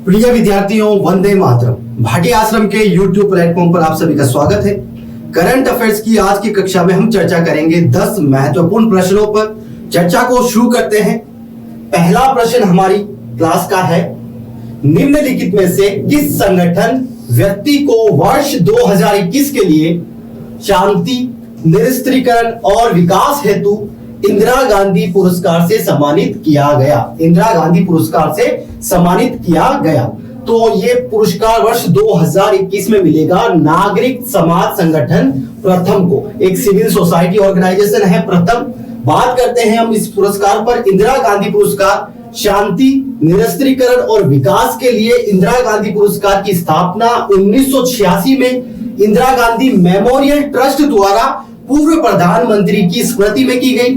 प्रिय विद्यार्थियों, वंदे मातरम। भाटी आश्रम के YouTube प्लेटफॉर्म पर आप सभी का स्वागत है। करंट अफेयर्स की आज की कक्षा में हम चर्चा करेंगे 10 महत्वपूर्ण प्रश्नों पर। चर्चा को शुरू करते हैं। पहला प्रश्न हमारी क्लास का है, निम्नलिखित में से किस संगठन व्यक्ति को वर्ष 2021 के लिए शांति, निरस्त्रीकरण और विकास हेतु इंदिरा गांधी पुरस्कार से सम्मानित किया गया? इंदिरा गांधी पुरस्कार से सम्मानित किया गया। तो ये पुरस्कार वर्ष 2021 में मिलेगा नागरिक समाज संगठन प्रथम को। एक सिविल सोसाइटी ऑर्गेनाइजेशन है प्रथम। बात करते हैं हम इस पुरस्कार पर। इंदिरा गांधी पुरस्कार शांति, निरस्त्रीकरण और विकास के लिए इंदिरा गांधी पुरस्कार की स्थापना 1986 में इंदिरा गांधी मेमोरियल ट्रस्ट द्वारा पूर्व प्रधानमंत्री की स्मृति में की गई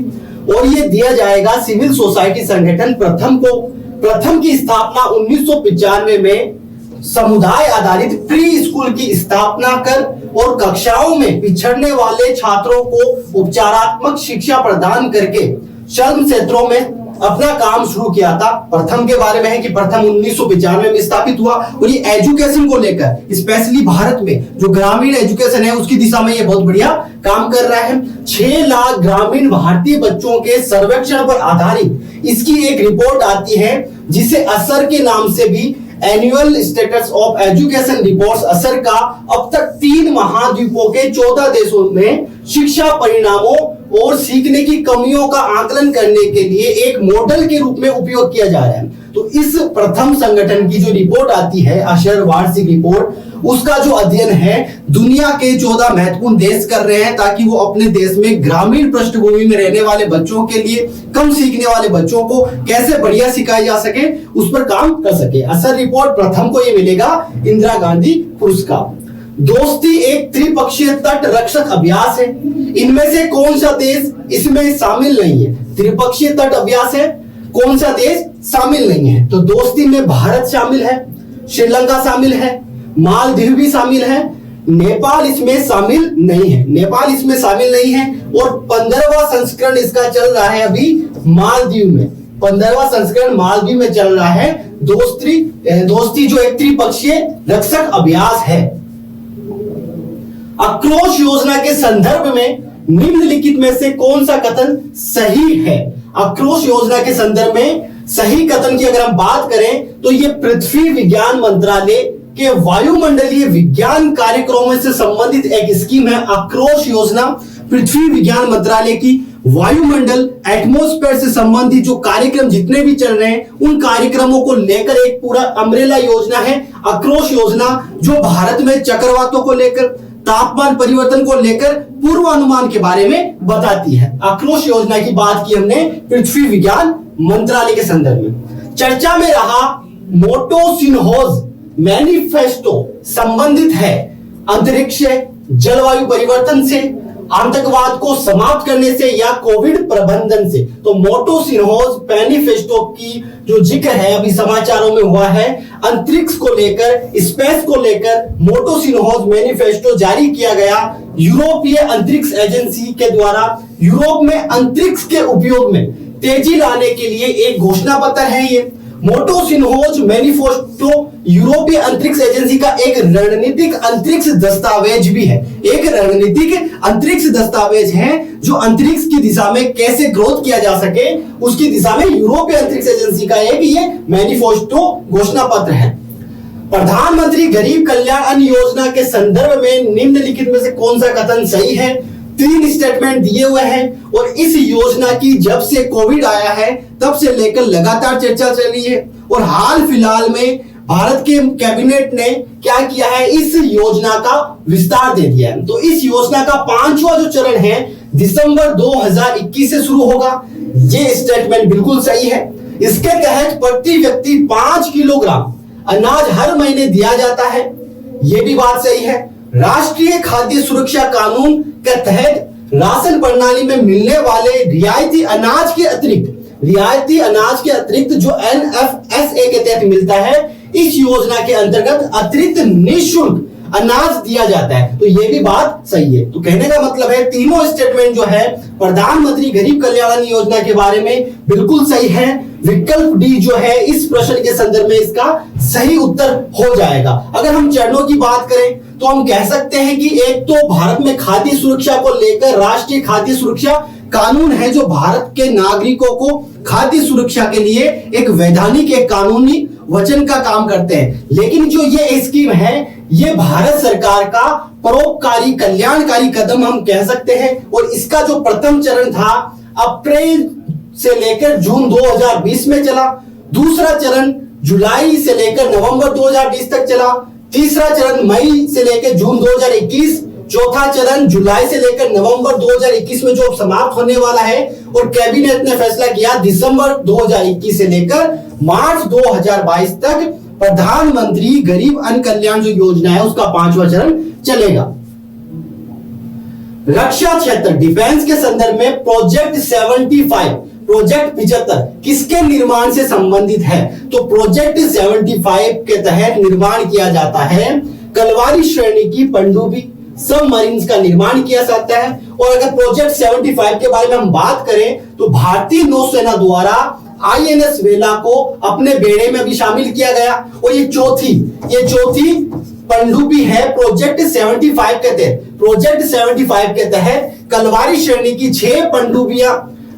और ये दिया जाएगा सिविल सोसाइटी संगठन प्रथम को। प्रथम की स्थापना 1995 में समुदाय आधारित प्री स्कूल की स्थापना कर और कक्षाओं में पिछड़ने वाले छात्रों को उपचारात्मक शिक्षा प्रदान करके श्रम क्षेत्रों में अपना काम शुरू किया था। प्रथम के बारे में है कि प्रथम 1995 में स्थापित हुआ और ये एजुकेशन को लेकर स्पेशली भारत में जो ग्रामीण एजुकेशन है उसकी दिशा में ये बहुत बढ़िया काम कर रहा है। 6 लाख ग्रामीण भारतीय बच्चों के सर्वेक्षण पर आधारित इसकी एक रिपोर्ट आती है जिसे असर के नाम से भी annual status of education reports असर का अब तक 3 महाद्वीपों के 14 देशों में शिक्षा परिणामों और सीखने की कमियों का आकलन करने के लिए एक मॉडल के रूप में उपयोग किया जा रहा है। तो इस प्रथम संगठन की जो रिपोर्ट आती है, असर वार्षिक रिपोर्ट, उसका जो अध्ययन है दुनिया के 14 महत्वपूर्ण देश कर रहे हैं ताकि वो अपने देश में ग्रामीण पृष्ठभूमि में रहने वाले बच्चों के लिए, कम सीखने वाले बच्चों को कैसे बढ़िया सिखाया जा सके उस पर काम कर सके। असर रिपोर्ट प्रथम को ये मिलेगा इंदिरा गांधी पुरस्कार। दोस्ती एक त्रिपक्षीय तट रक्षक अभ्यास है। इनमें से कौन सा देश इसमें शामिल नहीं है? त्रिपक्षीय तट अभ्यास है, कौन सा देश शामिल नहीं है? तो दोस्ती में भारत शामिल है, श्रीलंका शामिल है, मालदीव भी शामिल है, नेपाल इसमें शामिल नहीं है। नेपाल इसमें शामिल नहीं है और 15वां संस्करण इसका चल रहा है अभी मालदीव में। 15वां संस्करण मालदीव में चल रहा है। दोस्ती जो एक त्रिपक्षीय रक्षक अभ्यास है। आक्रोश योजना के संदर्भ में निम्नलिखित में से कौन सा कथन सही है? आक्रोश योजना के संदर्भ में सही कथन की अगर हम बात करें तो ये पृथ्वी विज्ञान मंत्रालय के वायुमंडलीय विज्ञान कार्यक्रमों से संबंधित एक स्कीम है। आक्रोश योजना पृथ्वी विज्ञान मंत्रालय की वायुमंडल एटमॉस्फेयर से संबंधित जो कार्यक्रम जितने भी चल रहे हैं उन कार्यक्रमों को लेकर एक पूरा अम्ब्रेला योजना है। आक्रोश योजना जो भारत में चक्रवातों को लेकर, तापमान परिवर्तन को लेकर पूर्वानुमान के बारे में बताती है। आक्रोश योजना की बात की हमने पृथ्वी विज्ञान मंत्रालय के संदर्भ में। चर्चा में रहा मोटो सिन्होज मैनिफेस्टो संबंधित है अंतरिक्ष, जलवायु परिवर्तन से, आतंकवाद को समाप्त करने से या कोविड प्रबंधन से। तो मोटो सिन्होज मैनिफेस्टो की जो जिक्र है अभी समाचारों में हुआ है, अंतरिक्ष को लेकर, स्पेस को लेकर मोटो सिन्होज मैनिफेस्टो जारी किया गया यूरोपीय अंतरिक्ष एजेंसी के द्वारा। यूरोप में अंतरिक्ष के उपयोग में तेजी लाने के लिए एक घोषणा पत्र है ये। मोटो सिन्होज मैनिफेस्टो यूरोपीय अंतरिक्ष एजेंसी का एक रणनीतिक अंतरिक्ष दस्तावेज भी है। एक रणनीतिक अंतरिक्ष दस्तावेज है जो अंतरिक्ष की दिशा में कैसे ग्रोथ किया जा सके उसकी दिशा में यूरोपीय अंतरिक्ष एजेंसी का एक ये मैनिफेस्टो घोषणा पत्र है। प्रधानमंत्री गरीब कल्याण अन्न योजना के संदर्भ में निम्नलिखित में से कौन सा कथन सही है? 3 स्टेटमेंट दिए हुए हैं और इस योजना की जब से कोविड आया है तब से लेकर लगातार चर्चा चली है और हाल फिलहाल में भारत के कैबिनेट ने क्या किया है, इस योजना का विस्तार दे दिया है। तो इस योजना का 5वां जो चरण है दिसंबर 2021 से शुरू होगा। ये स्टेटमेंट बिल्कुल सही है। इसके तहत प्रति व्यक्ति 5 किलोग्राम अनाज हर महीने दिया जाता है। ये भी बात सही है। राष्ट्रीय खाद्य सुरक्षा कानून के तहत राशन प्रणाली में मिलने वाले रियायती अनाज के अतिरिक्त जो NFSA के तहत मिलता है, इस योजना के अंतर्गत अतिरिक्त निःशुल्क अनाज दिया जाता है। तो ये भी बात सही है। तो कहने का मतलब है तीनों स्टेटमेंट जो है प्रधानमंत्री गरीब कल्याण योजना के बारे में बिल्कुल सही है। विकल्प डी जो है इस प्रश्न के संदर्भ में इसका सही उत्तर हो जाएगा। अगर हम चरणों की बात करें तो हम कह सकते हैं कि एक तो भारत में खाद्य सुरक्षा को लेकर राष्ट्रीय खाद्य सुरक्षा कानून है, जो भारत के नागरिकों को खाद्य सुरक्षा के लिए एक वैधानिक, एक कानूनी वचन का काम करते हैं। लेकिन जो ये स्कीम है ये भारत सरकार का परोपकारी कल्याणकारी कदम हम कह सकते हैं, और इसका जो प्रथम चरण था अप्रैल से लेकर जून 2020 में चला, दूसरा चरण जुलाई से लेकर नवंबर 2020 तक चला, तीसरा चरण मई से लेकर जून 2021, चौथा चरण जुलाई से लेकर नवंबर 2021 में जो समाप्त होने वाला है, और कैबिनेट ने फैसला किया दिसंबर 2021 से लेकर मार्च 2022 तक प्रधानमंत्री गरीब अन्न कल्याण जो योजना है उसका 5वां चरण चलेगा। रक्षा क्षेत्र डिफेंस के संदर्भ में प्रोजेक्ट 75 प्रोजेक्ट 75 किसके निर्माण से संबंधित है? तो प्रोजेक्ट 75 के तहत निर्माण किया जाता है कलवारी श्रेणी की पनडुब्बी सबमरीन्स का निर्माण किया जाता है। और अगर प्रोजेक्ट 75 के बारे में हम बात करें तो भारतीय नौसेना द्वारा आईएनएस वेला को अपने बेड़े में भी शामिल किया गया, और ये चौथी पनडुब्बी है प्रोजेक्ट 75 के तहत। प्रोजेक्ट 75 के तहत कलवारी श्रेणी की 6 पनडुब्बियां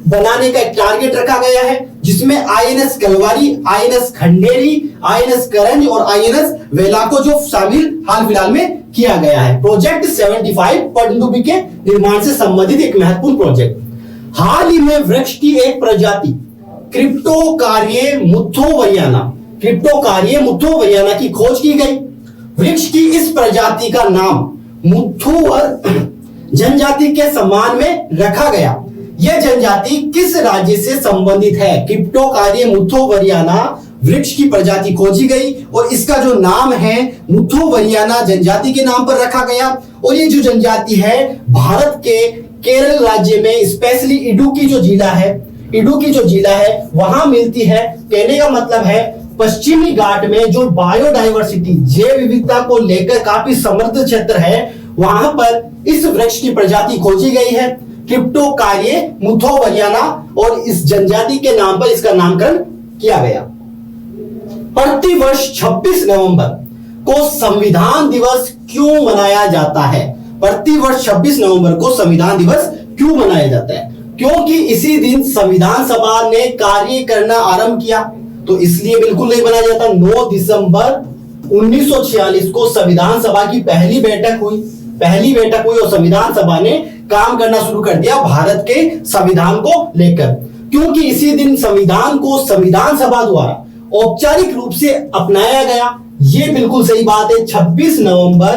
बनाने का एक टारगेट रखा गया है, जिसमें INS Kalvari, INS Khanderi, INS Karanj और आईएनएस वेला को जो शामिल हाल फिलहाल में किया गया है। प्रोजेक्ट 75 पनडुब्बी के निर्माण से संबंधित एक महत्वपूर्ण प्रोजेक्ट। हाल ही में वृक्ष की एक प्रजाति क्रिप्टोकारिये मुथ्थोवरियाना की खोज की गई। वृक्ष की इस प्रजाति का नाम मुथ्थुवर जनजाति के सम्मान में रखा गया। यह जनजाति किस राज्य से संबंधित है? क्रिप्टोकारिये मुथ्थोवरियाना वृक्ष की प्रजाति खोजी गई, और इसका जो नाम है मुथ्थोवरियाना जनजाति के नाम पर रखा गया। और ये जो जनजाति है भारत के केरल राज्य में स्पेशली इडुक्की जो जिला है वहां मिलती है। कहने का मतलब है पश्चिमी घाट में जो बायोडायवर्सिटी जैव विविधता को लेकर काफी समृद्ध क्षेत्र है, वहां पर इस वृक्ष की प्रजाति खोजी गई है क्रिप्टोकारिये मुथ्थोवरियाना, और इस जनजाति के नाम पर इसका नामकरण किया गया। प्रतिवर्ष 26 नवंबर को संविधान दिवस क्यों मनाया जाता है? प्रतिवर्ष 26 नवंबर को संविधान दिवस क्यों मनाया जाता है? क्योंकि इसी दिन संविधान सभा ने कार्य करना आरंभ किया, तो इसलिए बिल्कुल नहीं मनाया जाता। 9 दिसंबर 1946 को संविधान सभा की पहली बैठक हुई और संविधान सभा ने काम करना शुरू कर दिया भारत के संविधान को लेकर। क्योंकि इसी दिन संविधान को संविधान सभा द्वारा औपचारिक रूप से अपनाया गया। ये बिल्कुल सही बात है। 26 नवंबर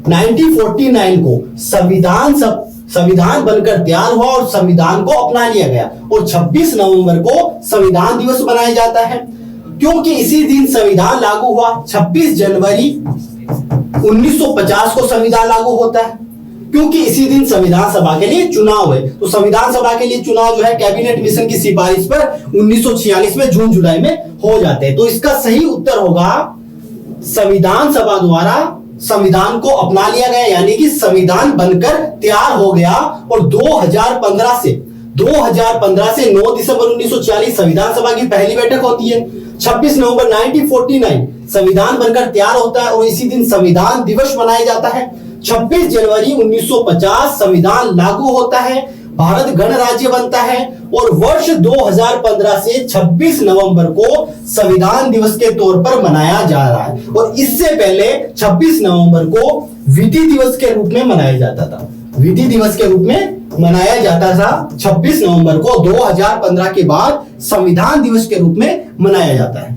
1949 को संविधान बनकर तैयार हुआ और संविधान को अपना लिया गया, और 26 नवंबर को संविधान दिवस मनाया जाता है। क्योंकि इसी दिन संविधान लागू हुआ। 26 जनवरी 1950 को संविधान लागू होता है, क्योंकि इसी दिन संविधान सभा के लिए चुनाव है। तो संविधान सभा के लिए चुनाव जो है कैबिनेट मिशन की सिफारिश पर 1946 में जून जुलाई में हो जाते हैं। तो इसका सही उत्तर होगा संविधान सभा द्वारा संविधान को अपना लिया गया, यानी कि संविधान बनकर तैयार हो गया। और 2015 से 9 दिसंबर 1946 संविधान सभा की पहली बैठक होती है। 26 नवंबर 1949 संविधान बनकर तैयार होता है, और इसी दिन संविधान दिवस मनाया जाता है। 26 जनवरी 1950 संविधान लागू होता है, भारत गणराज्य बनता है, और वर्ष 2015 से 26 नवंबर को संविधान दिवस के तौर पर मनाया जा रहा है। और इससे पहले 26 नवंबर को विधि दिवस के रूप में मनाया जाता था। 26 नवंबर को 2015 के बाद संविधान दिवस के रूप में मनाया जाता है।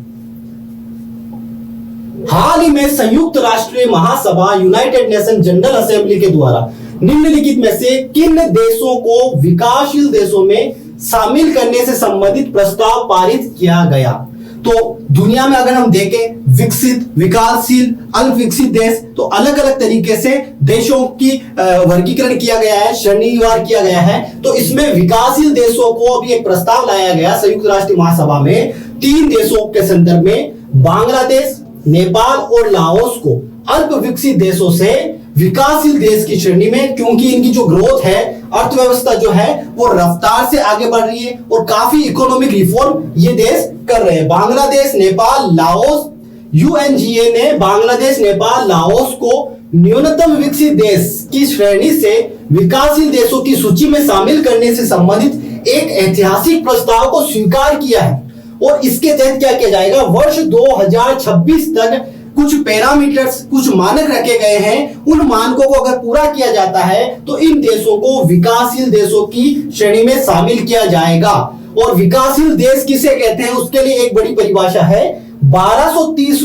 हाल ही में संयुक्त राष्ट्र महासभा यूनाइटेड नेशन जनरल असेंबली के द्वारा निम्नलिखित में से किन देशों को विकासशील देशों में शामिल करने से संबंधित प्रस्ताव पारित किया गया? तो दुनिया में अगर हम देखें विकसित, विकासशील, अल्प विकसित देश, तो अलग अलग तरीके से देशों की वर्गीकरण किया गया है, श्रेणीवार किया गया है। तो इसमें विकासशील देशों को अभी एक प्रस्ताव लाया गया संयुक्त राष्ट्र महासभा में 3 देशों के संदर्भ में, बांग्लादेश, नेपाल और लाओस को अल्प विकसित देशों से विकासशील देश की श्रेणी में, क्योंकि इनकी जो ग्रोथ है अर्थव्यवस्था जो है वो रफ्तार से आगे बढ़ रही है और काफी इकोनॉमिक रिफॉर्म ये देश कर रहे हैं। बांग्लादेश, नेपाल, लाओस, यूएनजीए ने बांग्लादेश, नेपाल, लाओस को न्यूनतम विकसित देश की श्रेणी से विकासशील देशों की सूची में शामिल करने से संबंधित एक ऐतिहासिक प्रस्ताव को स्वीकार किया है। और इसके तहत क्या किया जाएगा, वर्ष 2026 तक कुछ पैरामीटर्स, कुछ मानक रखे गए हैं। उन मानकों को अगर पूरा किया जाता है तो इन देशों को विकासशील देशों की श्रेणी में शामिल किया जाएगा। और विकासशील देश किसे कहते हैं, उसके लिए एक बड़ी परिभाषा है। $1230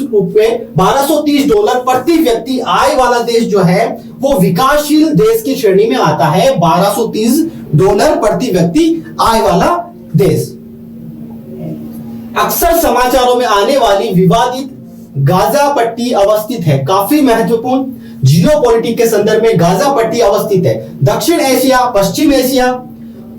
प्रति व्यक्ति आय वाला देश जो है वो विकासशील देश की श्रेणी में आता है। $1230 प्रति व्यक्ति आय वाला देश। अक्सर समाचारों में आने वाली विवादित गाजा पट्टी अवस्थित है, काफी महत्वपूर्ण जियोपॉलिटिक्स के संदर्भ में गाजा पट्टी अवस्थित है। दक्षिण एशिया, पश्चिम एशिया,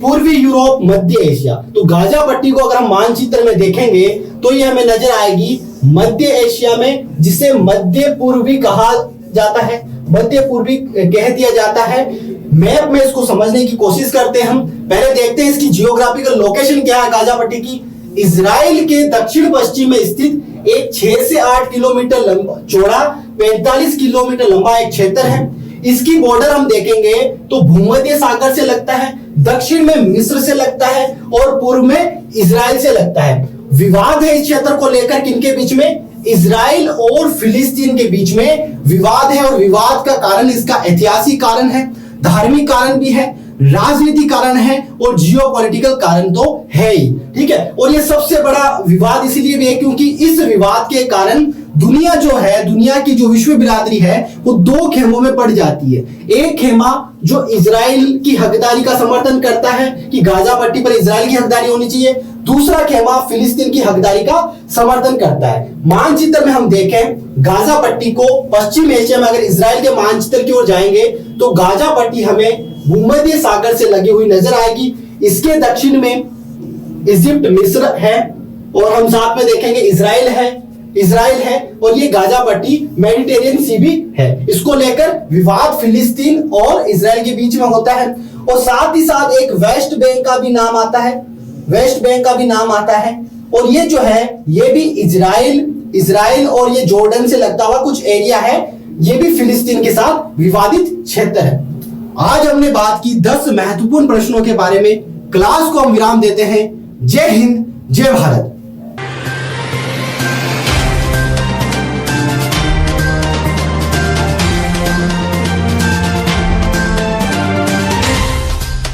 पूर्वी यूरोप, मध्य एशिया। तो गाजा पट्टी को अगर हम मानचित्र में देखेंगे तो ये हमें नजर आएगी मध्य एशिया में, जिसे मध्य पूर्वी कहा जाता है, मध्य पूर्वी कह दिया जाता है। मैप में इसको समझने की कोशिश करते हैं हम। पहले देखते हैं इसकी जियोग्राफिकल लोकेशन क्या है गाजा पट्टी की। इजराइल के दक्षिण पश्चिम में स्थित एक 6 से 8 किलोमीटर चौड़ा, 45 किलोमीटर लंबा एक क्षेत्र है। इसकी बॉर्डर हम देखेंगे तो भूमध्य सागर से लगता है, दक्षिण में मिस्र से लगता है और पूर्व में इजराइल से लगता है। विवाद है इस क्षेत्र को लेकर किनके बीच में, इजराइल और फिलिस्तीन के बीच में विवाद है। और विवाद का कारण इसका ऐतिहासिक कारण है, धार्मिक कारण भी है, राजनीतिक कारण है और जियोपॉलिटिकल कारण तो है ही। ठीक है, और ये सबसे बड़ा विवाद इसलिए भी है क्योंकि इस विवाद के कारण दुनिया जो है, दुनिया की जो विश्व बिरादरी है वो दो खेमों में पड़ जाती है। एक खेमा जो इजराइल की हकदारी का समर्थन करता है कि गाजा पट्टी पर इजराइल की हकदारी होनी चाहिए, दूसरा खेमा फिलिस्तीन की हकदारी का समर्थन करता है। मानचित्र में हम देखें गाजा पट्टी को, पश्चिम एशिया में अगर इजराइल के मानचित्र की ओर जाएंगे तो गाजा पट्टी हमें भूमध्य सागर से लगी हुई नजर आएगी। इसके दक्षिण में इजिप्ट, मिस्र है और हम साथ में देखेंगे इजराइल है और ये गाजा पट्टी मेडिटेरियन सी भी है। इसको लेकर विवाद फिलिस्तीन और इजराइल के बीच में होता है। और साथ ही साथ एक वेस्ट बैंक का भी नाम आता है, और ये जो है ये भी इजराइल और ये जॉर्डन से लगता हुआ कुछ एरिया है, ये भी फिलिस्तीन के साथ विवादित क्षेत्र है। आज हमने बात की 10 महत्वपूर्ण प्रश्नों के बारे में। क्लास को हम विराम देते हैं। जय हिंद, जय भारत।